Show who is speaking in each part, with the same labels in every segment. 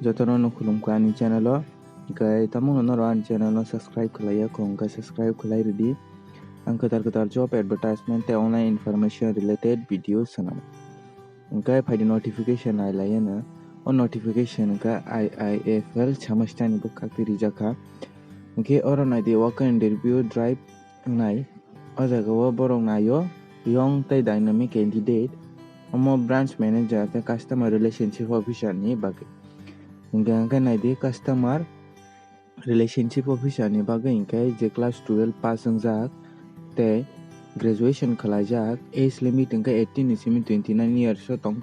Speaker 1: jotono no khulumka ani channel o kai tamung no ro ani channel no subscribe khlaiya khongka subscribe khlai redi ang katar job advertisement te online information related videos sanam kai phaidi notification ai layana o notification ka IIFL chamastani bukakti rijaka ke oro nai de work interview drive nai o jaga o borong nayo young tai dynamic candidate omo branch manager te customer relationship officer ni bagi hingga nai de customer relationship officer ni bagi ingkai je class 12 pass jak te graduation khalajak age limit ingkai 18 ni simi 29 years o tong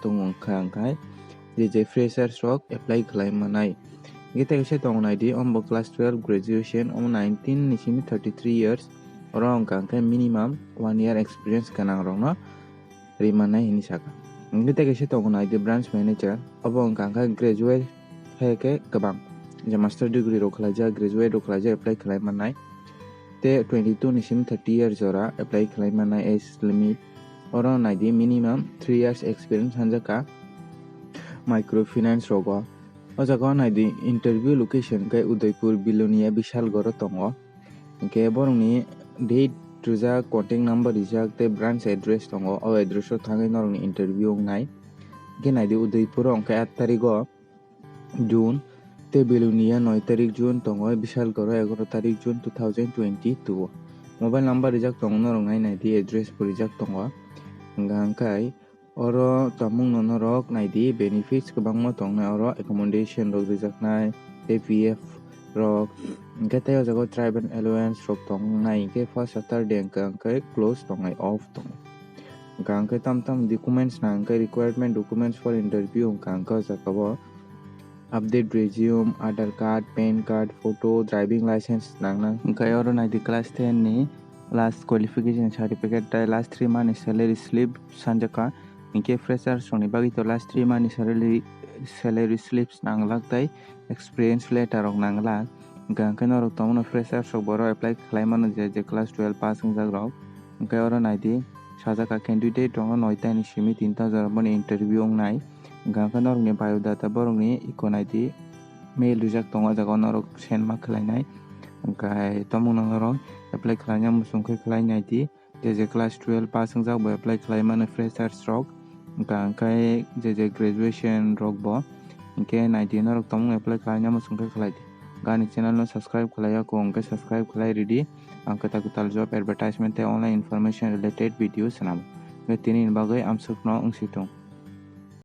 Speaker 1: angkai je freshers rok apply khlai manai gita kese tong nai di ombo class 12 graduation om 19 ni simi 33 years orang angkai minimum 1 year experience kanang rong no rimanai hini saka gita kese tong nai di branch manager obo angkai graduate heke kabang je master degree rok khalajak graduate rok khalajak apply khlai manai te 22 ni sim 30 years ora apply khlai manai age limit oro nai di minimum 3 years experience hanjaka microfinance rogo o jaga nai di interview location kai Udaipur Bilonia Bishalgoro tongo ke borongni date rijak contact number rijak te branch address tongo o address o thangai norongni interview nai ke nai di Udaipur ongkai 8 tarik o June te Bilonia 9 tarik June tongo Bishalgoro 11 tarik June 2022 mobile number rijak tongo norongnai nai di address rijak tongo hingkai oro tamung norok nai di benefits kwbangma tongnai oro accommodation rok rijaknai te PF rok hingkai tei o jaga tribal allowance rok tongnai hingkai first Saturday hingkai close tongnai off tongnai hingkai tam documents na hingkai requirement documents for interview hingkai o jaga o update resume Aadhaar card PAN card photo driving license nangna hingkai oro nai di class 10 ni last qualification certificate tai last 3 month salary slip sanjaka hingkai freshers rokni bagi to last 3 month salary slips nanglak tai experience letter rok nanglak hingkai norok tongno freshers rok boro apply khlai mano je class 12 pass ongjak rok hingkai oro nai di sajaka candidate tongo 9 ta ni simi 3 ta jaraboni interview ongnai hingkai norokni biodata borokni iko nai di mail rijak tongo jaga norok send ma khlainai hingkai tamung norok apply khlaina musungkhai khlai nai di je class 12 pass ongjak bo apply khlai mano freshers rok hingkai je graduation rok bo hingkai nai di norok tamung apply khlaina musungkhai khlai di gani channel no subscribe khlaiya ko hingkai subscribe khlai ready ang katal job advertisement te online information related videos sanam tini bagai amsukno ungsitung